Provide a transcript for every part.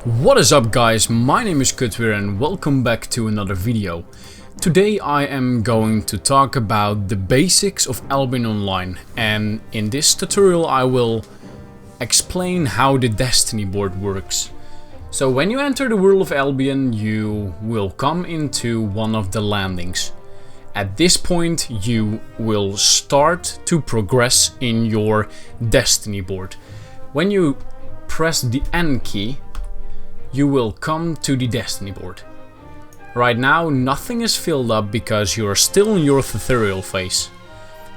What is up guys, my name is Kutweer and welcome back to another video. Today I am going to talk about the basics of Albion Online, and in this tutorial I will explain how the Destinyboard works. So when you enter the world of Albion, you will come into one of the landings. At this point you will start to progress in your Destinyboard. When you press the N key, you will come to the Destinyboard. Right now nothing is filled up because you are still in your tutorial phase.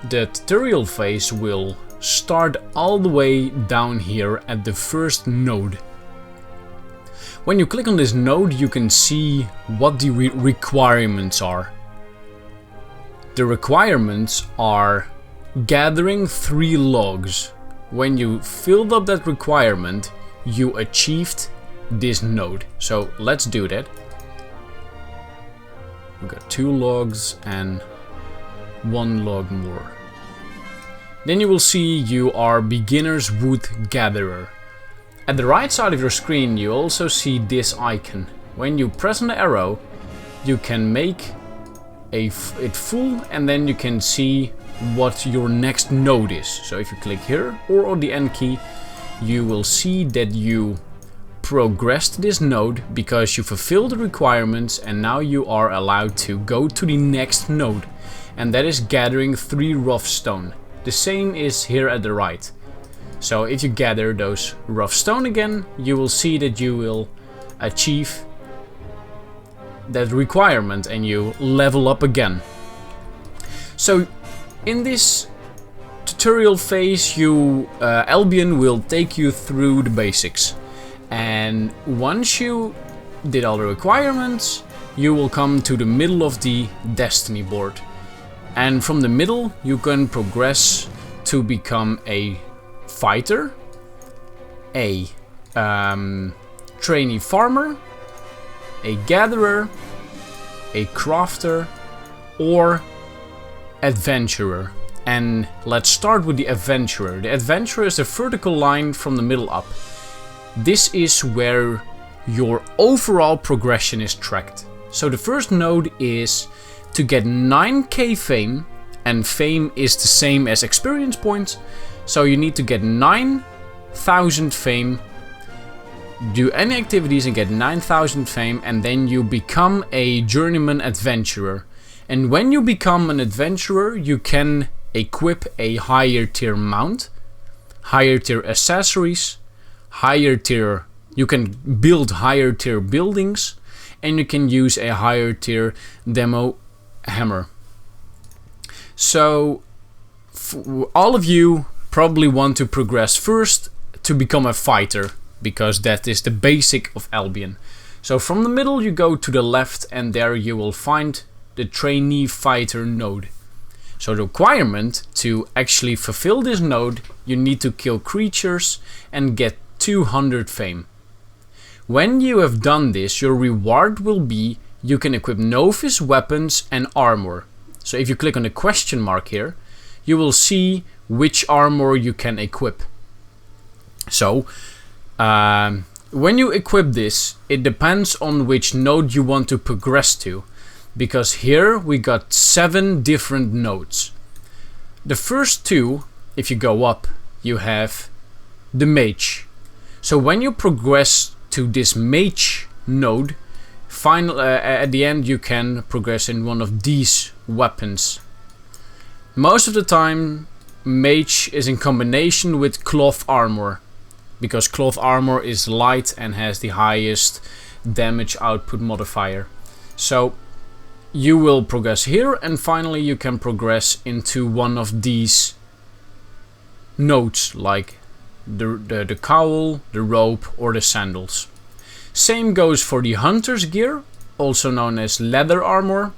The tutorial phase will start all the way down here at the first node. When you click on this node, you can see what the requirements are. The requirements are gathering 3 logs. When you filled up that requirement, you achieved this node. So let's do that. We got 2 logs and 1 log more. Then you will see you are beginner's wood gatherer. At the right side of your screen you also see this icon. When you press on the arrow, you can make it full, and then you can see what your next node is. So if you click here or on the N key, you will see that you progressed this node because you fulfilled the requirements, and now you are allowed to go to the next node, and that is gathering 3 rough stone. The same is here at the right. So if you gather those rough stone again, you will see that you will achieve that requirement and you level up again. So in this tutorial phase, Albion will take you through the basics. And once you did all the requirements, you will come to the middle of the Destinyboard. And from the middle you can progress to become a fighter, a trainee farmer, a gatherer, a crafter, or adventurer. And let's start with the adventurer. The adventurer is a vertical line from the middle up. This is where your overall progression is tracked. So the first node is to get 9k fame, and fame is the same as experience points. So you need to get 9,000 fame, do any activities and get 9,000 fame, and then you become a journeyman adventurer. And when you become an adventurer, you can equip a higher tier mount, higher tier accessories, higher tier, you can build higher tier buildings, and you can use a higher tier demo hammer. So all of you probably want to progress first to become a fighter, because that is the basic of Albion. So from the middle you go to the left, and there you will find the trainee fighter node. So the requirement to actually fulfill this node, you need to kill creatures and get 200 fame. When you have done this, your reward will be you can equip novice weapons and armor. So if you click on the question mark here, you will see which armor you can equip. So when you equip this, it depends on which node you want to progress to, because here we got 7 different nodes. The first 2, if you go up, you have the mage. So when you progress to this mage node, at the end you can progress in one of these weapons. Most of the time mage is in combination with cloth armor, because cloth armor is light and has the highest damage output modifier. So you will progress here, and finally you can progress into one of these nodes, like the cowl, the rope, or the sandals. Same goes for the hunter's gear, also known as leather armor.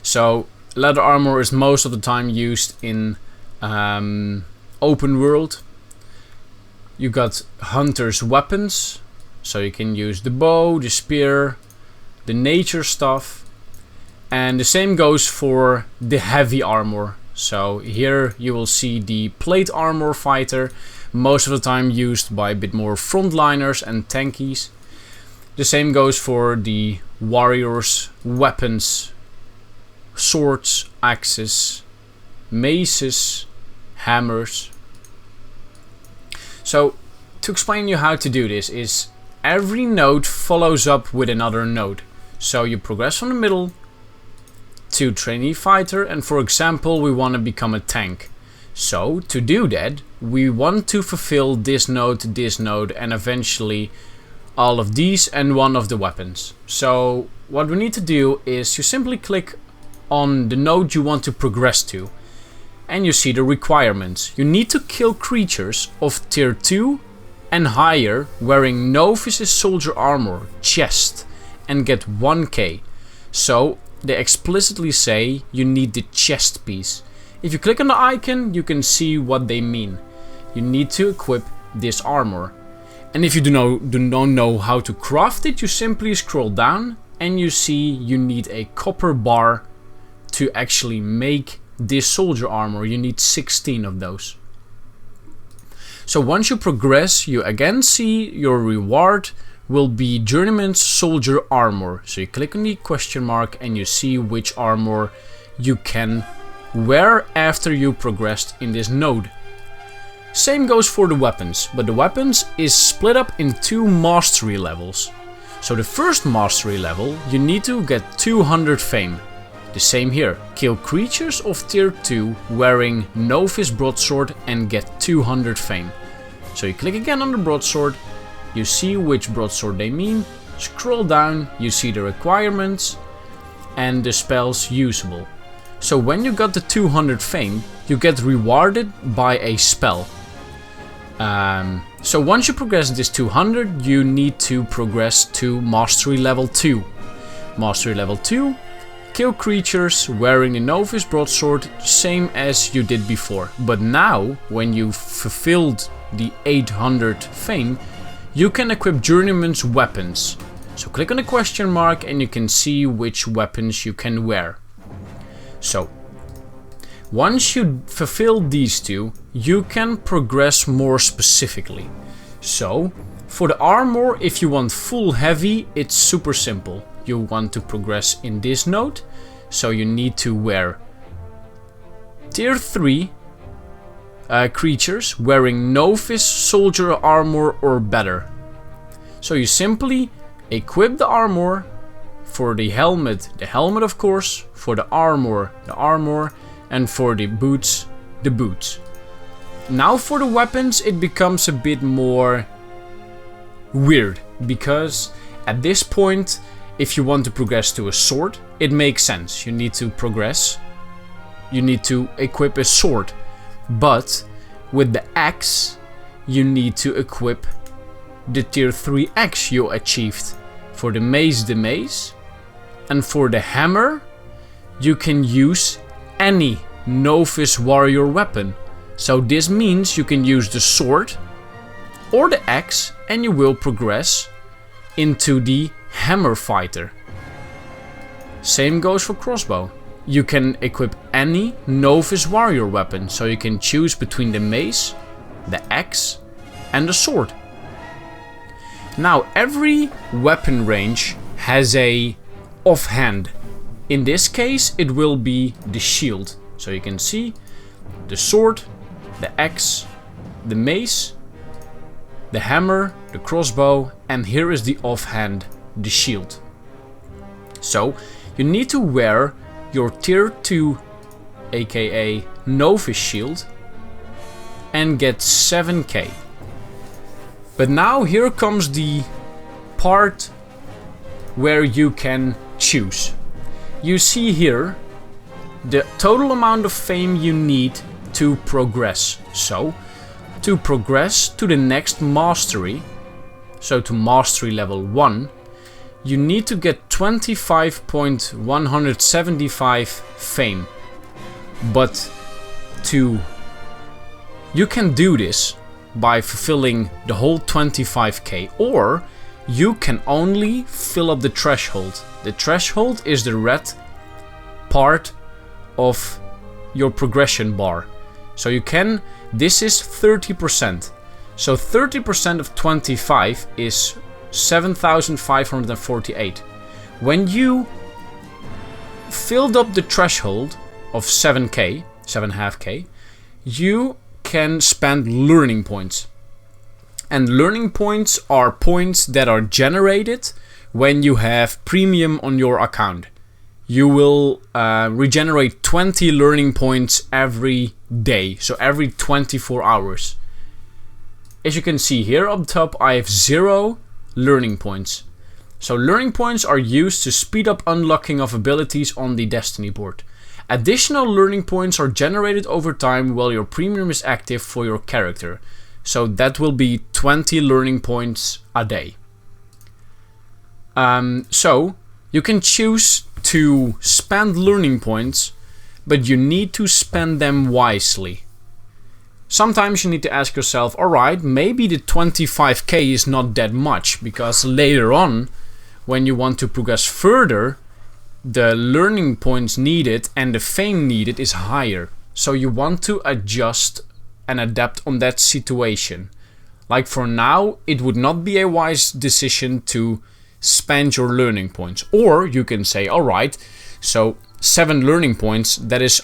So leather armor is most of the time used in open world. You got hunter's weapons, so you can use the bow, the spear, the nature stuff. And the same goes for the heavy armor. So here you will see the plate armor fighter, most of the time used by a bit more frontliners and tankies. The same goes for the warriors, weapons, swords, axes, maces, hammers. So to explain you how to do this is every node follows up with another node. So you progress from the middle to trainee fighter, and for example we want to become a tank. So to do that we want to fulfill this node, and eventually all of these and one of the weapons. So what we need to do is you simply click on the node you want to progress to and you see the requirements. You need to kill creatures of tier 2 and higher wearing novice's soldier armor chest and get 1k. So they explicitly say you need the chest piece. If you click on the icon you can see what they mean. You need to equip this armor. And if you do not know how to craft it, you simply scroll down and you see you need a copper bar to actually make this soldier armor. You need 16 of those. So once you progress, you again see your reward will be Journeyman's soldier armor. So you click on the question mark and you see which armor you can wear after you progressed in this node. Same goes for the weapons, but the weapons is split up in 2 mastery levels. So the first mastery level you need to get 200 fame. The same here, kill creatures of tier 2 wearing novice broadsword and get 200 fame. So you click again on the broadsword, you see which broadsword they mean, scroll down, you see the requirements and the spells usable. So when you got the 200 fame, you get rewarded by a spell. So once you progress this 200, you need to progress to Mastery level 2. Mastery level 2, kill creatures wearing the Novice Broadsword, same as you did before. But now, when you fulfilled the 800 fame, you can equip Journeyman's weapons. So click on the question mark and you can see which weapons you can wear. So once you fulfill these two, you can progress more specifically. So for the armor, if you want full heavy, it's super simple. You want to progress in this node, so you need to wear tier 3 creatures wearing novice soldier armor or better. So you simply equip the armor. For the helmet of course, for the armor, and for the boots, the boots. Now for the weapons it becomes a bit more weird, because at this point if you want to progress to a sword, it makes sense. You need to progress, you need to equip a sword, but with the axe you need to equip the tier 3 axe you achieved. For the mace, and for the hammer you can use any novice warrior weapon. So this means you can use the sword or the axe and you will progress into the hammer fighter. Same goes for crossbow. You can equip any novice warrior weapon, so you can choose between the mace, the axe and the sword. Now every weapon range has a offhand. In this case it will be the shield. So you can see the sword, the axe, the mace, the hammer, the crossbow, and here is the offhand, the shield. So you need to wear your tier 2 aka novice shield and get 7k. But now here comes the part where you can choose. You see here the total amount of fame you need to progress. So to progress to the next mastery, so to mastery level 1, you need to get 25.175 fame. But you can do this by fulfilling the whole 25k, or you can only fill up the threshold. The threshold is the red part of your progression bar. So you can, this is 30%. So 30% of 25 is 7,548. When you filled up the threshold of 7k, 7.5k, you can spend learning points. And learning points are points that are generated when you have premium on your account. You will regenerate 20 learning points every day, so every 24 hours. As you can see here up top, I have 0 learning points. So learning points are used to speed up unlocking of abilities on the Destiny board. Additional learning points are generated over time while your premium is active for your character. So that will be 20 learning points a day. So you can choose to spend learning points, but you need to spend them wisely. Sometimes you need to ask yourself, alright, maybe the 25k is not that much, because later on, when you want to progress further, the learning points needed and the fame needed is higher. So you want to adjust and adapt on that situation. Like for now, it would not be a wise decision to spend your learning points. Or you can say, alright, so 7 learning points, that is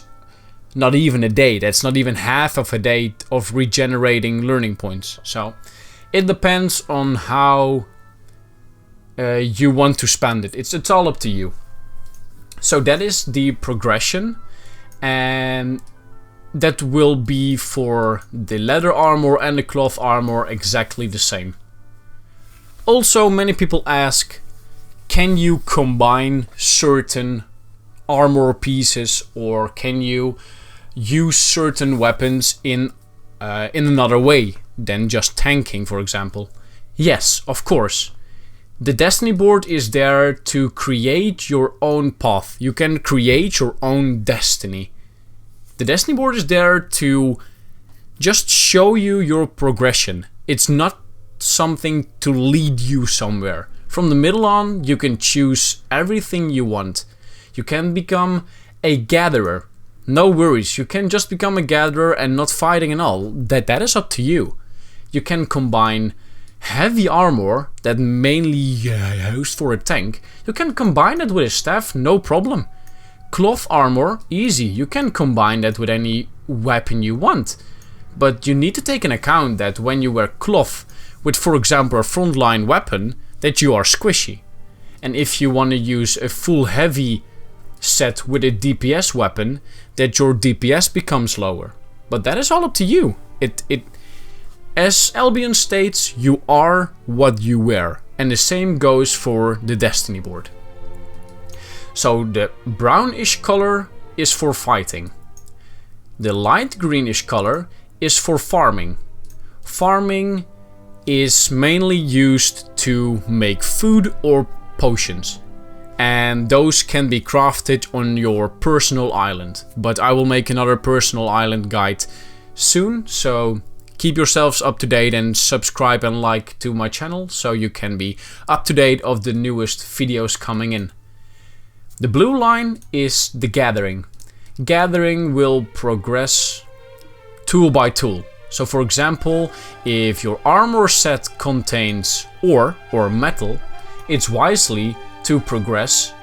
not even a day. That's not even half of a day of regenerating learning points. So it depends on how you want to spend it. It's all up to you. So that is the progression, and that will be for the leather armor and the cloth armor exactly the same. Also, many people ask, can you combine certain armor pieces, or can you use certain weapons in another way than just tanking, for example? Yes, of course. The Destiny board is there to create your own path. You can create your own destiny. The Destiny board is there to just show you your progression. It's not something to lead you somewhere. From the middle on, you can choose everything you want. You can become a gatherer. No worries, you can just become a gatherer and not fighting and all. That is up to you. You can combine heavy armor that mainly used for a tank. You can combine it with a staff, no problem. Cloth armor, easy. You can combine that with any weapon you want. But you need to take into account that when you wear cloth with, for example, a frontline weapon, that you are squishy. And if you want to use a full heavy set with a DPS weapon, that your DPS becomes lower. But that is all up to you. As Albion states, you are what you wear. And the same goes for the Destiny board. So the brownish color is for fighting. The light greenish color is for farming. Farming is mainly used to make food or potions. And those can be crafted on your personal island. But I will make another personal island guide soon, so keep yourselves up to date and subscribe and like to my channel so you can be up to date of the newest videos coming in. The blue line is the gathering. Gathering will progress tool by tool. So for example, if your armor set contains ore or metal, it's wisely to progress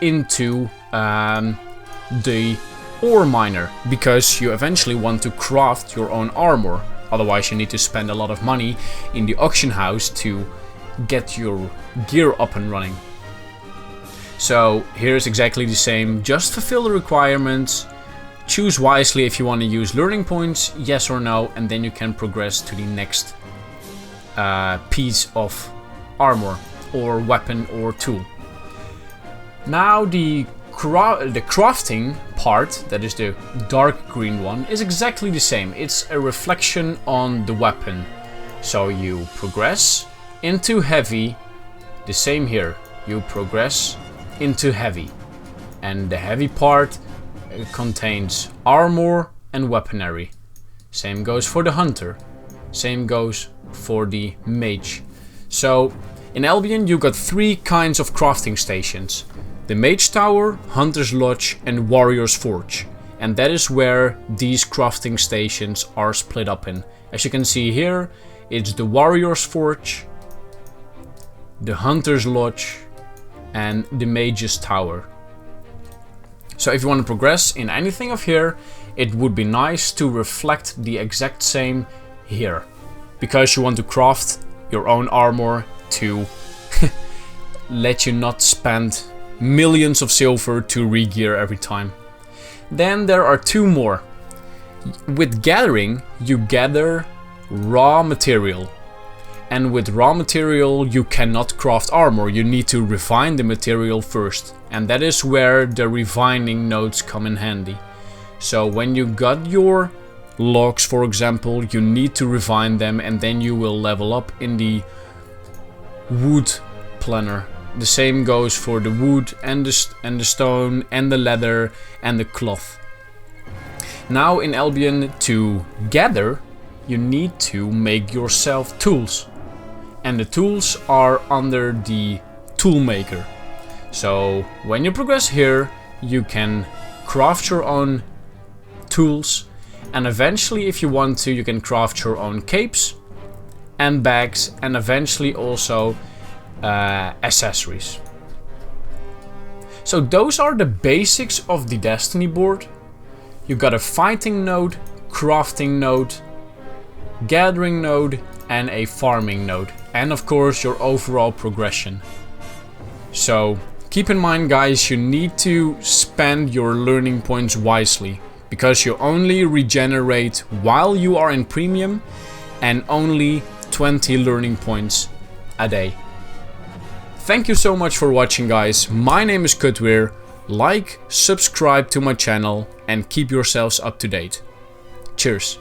into the ore miner, because you eventually want to craft your own armor. Otherwise you need to spend a lot of money in the auction house to get your gear up and running. So here's exactly the same. Just fulfill the requirements. Choose wisely if you want to use learning points, yes or no, and then you can progress to the next piece of armor or weapon or tool. Now the crafting part, that is the dark green one, is exactly the same. It's a reflection on the weapon. So you progress into heavy, the same here. You progress into heavy. And the heavy part contains armor and weaponry. Same goes for the hunter. Same goes for the mage. So in Albion you got 3 kinds of crafting stations. The Mage Tower, Hunter's Lodge and Warrior's Forge. And that is where these crafting stations are split up in. As you can see here, it's the Warrior's Forge, the Hunter's Lodge, and the Mage's Tower. So if you want to progress in anything of here, it would be nice to reflect the exact same here, because you want to craft your own armor to let you not spend millions of silver to re-gear every time. Then there are two more. With gathering, you gather raw material. And with raw material, you cannot craft armor. You need to refine the material first. And that is where the refining nodes come in handy. So when you got your logs, for example, you need to refine them, and then you will level up in the wood planner. The same goes for the wood and the stone and the leather and the cloth. Now in Albion, to gather, you need to make yourself tools. And the tools are under the tool maker. So when you progress here, you can craft your own tools, and eventually, if you want to, you can craft your own capes and bags, and eventually also accessories. So those are the basics of the Destiny board. You got a fighting node, crafting node, gathering node, and a farming node, and of course your overall progression. So keep in mind, guys, you need to spend your learning points wisely, because you only regenerate while you are in premium, and only 20 learning points a day. Thank you so much for watching, guys. My name is Kutweer. Like, subscribe to my channel, and keep yourselves up to date. Cheers.